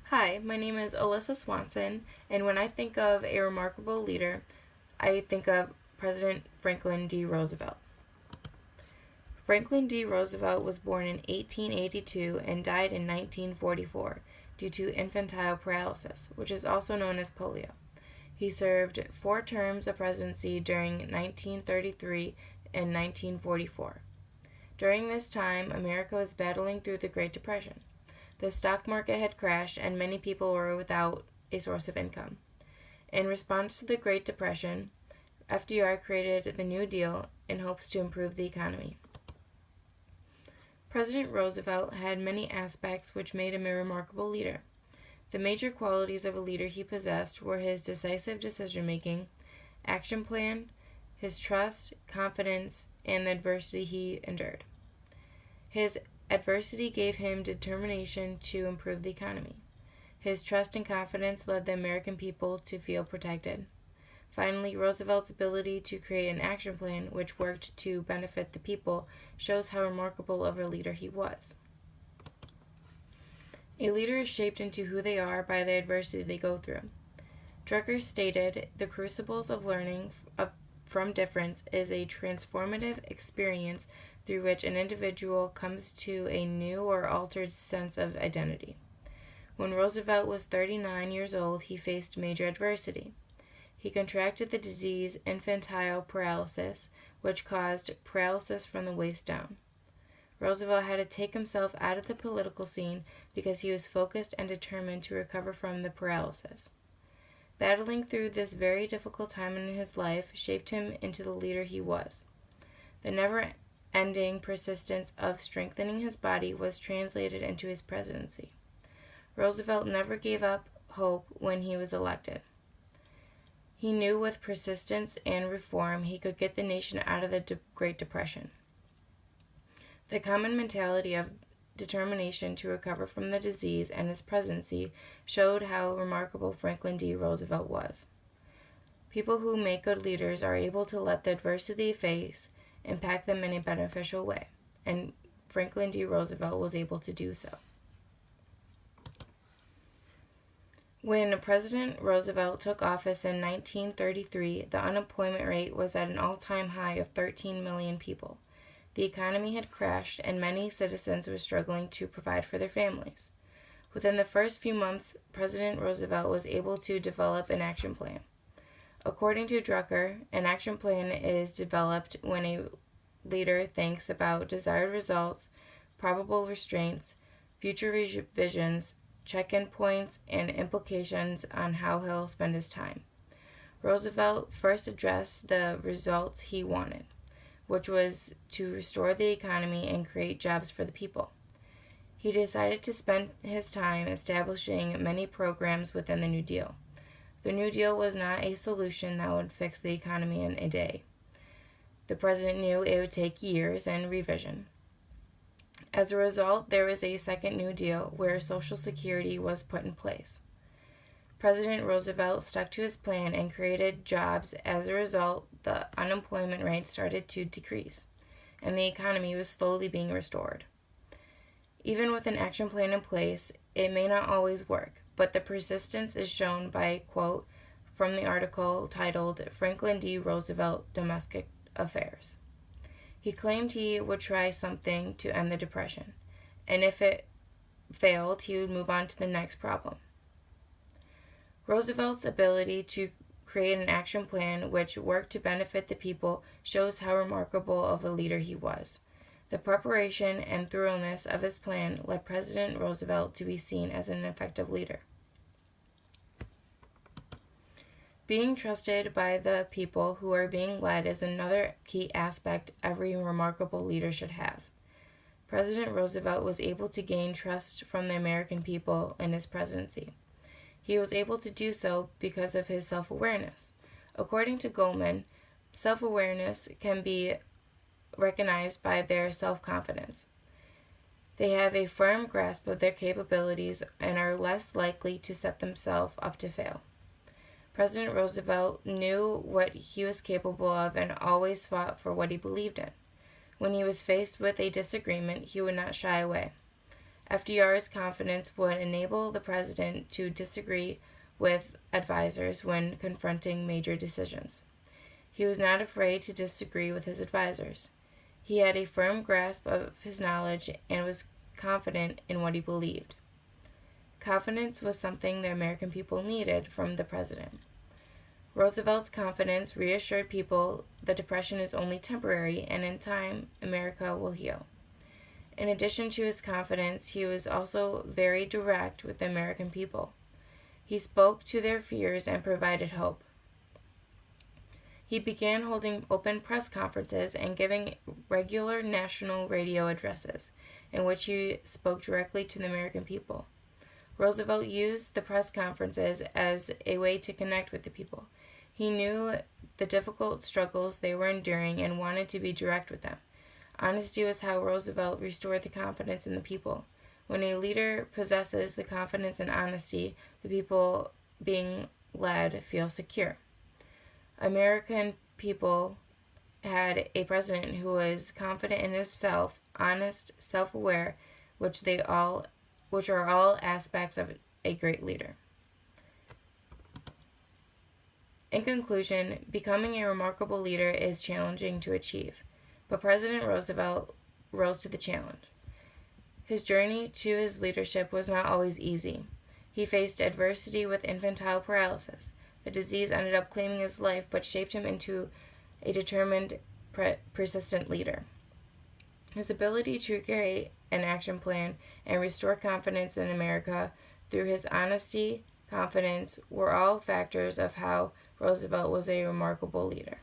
Hi, my name is Alyssa Swanson, and when I think of a remarkable leader, I think of President Franklin D. Roosevelt. Franklin D. Roosevelt was born in 1882 and died in 1944 due to infantile paralysis, which is also known as polio. He served 4 terms of presidency during 1933 and 1944. During this time, America was battling through the Great Depression. The stock market had crashed and many people were without a source of income. In response to the Great Depression, FDR created the New Deal in hopes to improve the economy. President Roosevelt had many aspects which made him a remarkable leader. The major qualities of a leader he possessed were his decisive decision-making, action plan, his trust, confidence, and the adversity he endured. His adversity gave him determination to improve the economy. His trust and confidence led the American people to feel protected. Finally, Roosevelt's ability to create an action plan which worked to benefit the people shows how remarkable of a leader he was. A leader is shaped into who they are by the adversity they go through. Drucker stated, "The crucibles of learning from difference is a transformative experience through which an individual comes to a new or altered sense of identity." When Roosevelt was 39 years old, he faced major adversity. He contracted the disease infantile paralysis, which caused paralysis from the waist down. Roosevelt had to take himself out of the political scene because he was focused and determined to recover from the paralysis. Battling through this very difficult time in his life shaped him into the leader he was. The never-ending persistence of strengthening his body was translated into his presidency. Roosevelt never gave up hope when he was elected. He knew with persistence and reform he could get the nation out of the Great Depression. The common mentality of determination to recover from the disease and his presidency showed how remarkable Franklin D. Roosevelt was. People who make good leaders are able to let the adversity they face impact them in a beneficial way, and Franklin D. Roosevelt was able to do so. When President Roosevelt took office in 1933, the unemployment rate was at an all-time high of 13 million people. The economy had crashed, and many citizens were struggling to provide for their families. Within the first few months, President Roosevelt was able to develop an action plan. According to Drucker, an action plan is developed when a leader thinks about desired results, probable restraints, future visions, check-in points, and implications on how he'll spend his time. Roosevelt first addressed the results he wanted, which was to restore the economy and create jobs for the people. He decided to spend his time establishing many programs within the New Deal. The New Deal was not a solution that would fix the economy in a day. The president knew it would take years and revision. As a result, there was a second New Deal where Social Security was put in place. President Roosevelt stuck to his plan and created jobs. As a result, the unemployment rate started to decrease, and the economy was slowly being restored. Even with an action plan in place, it may not always work, but the persistence is shown by a quote from the article titled "Franklin D. Roosevelt Domestic Affairs." He claimed he would try something to end the Depression, and if it failed, he would move on to the next problem. Roosevelt's ability to create an action plan which worked to benefit the people shows how remarkable of a leader he was. The preparation and thoroughness of his plan led President Roosevelt to be seen as an effective leader. Being trusted by the people who are being led is another key aspect every remarkable leader should have. President Roosevelt was able to gain trust from the American people in his presidency. He was able to do so because of his self-awareness. According to Goldman, self-awareness can be recognized by their self-confidence. They have a firm grasp of their capabilities and are less likely to set themselves up to fail. President Roosevelt knew what he was capable of and always fought for what he believed in. When he was faced with a disagreement, he would not shy away. FDR's confidence would enable the president to disagree with advisors when confronting major decisions. He was not afraid to disagree with his advisors. He had a firm grasp of his knowledge and was confident in what he believed. Confidence was something the American people needed from the president. Roosevelt's confidence reassured people the Depression is only temporary and in time America will heal. In addition to his confidence, he was also very direct with the American people. He spoke to their fears and provided hope. He began holding open press conferences and giving regular national radio addresses, in which he spoke directly to the American people. Roosevelt used the press conferences as a way to connect with the people. He knew the difficult struggles they were enduring and wanted to be direct with them. Honesty was how Roosevelt restored the confidence in the people. When a leader possesses the confidence and honesty, the people being led feel secure. American people had a president who was confident in himself, honest, self-aware, which are all aspects of a great leader. In conclusion, becoming a remarkable leader is challenging to achieve, but President Roosevelt rose to the challenge. His journey to his leadership was not always easy. He faced adversity with infantile paralysis. The disease ended up claiming his life, but shaped him into a determined, persistent leader. His ability to create an action plan and restore confidence in America through his honesty, confidence, were all factors of how Roosevelt was a remarkable leader.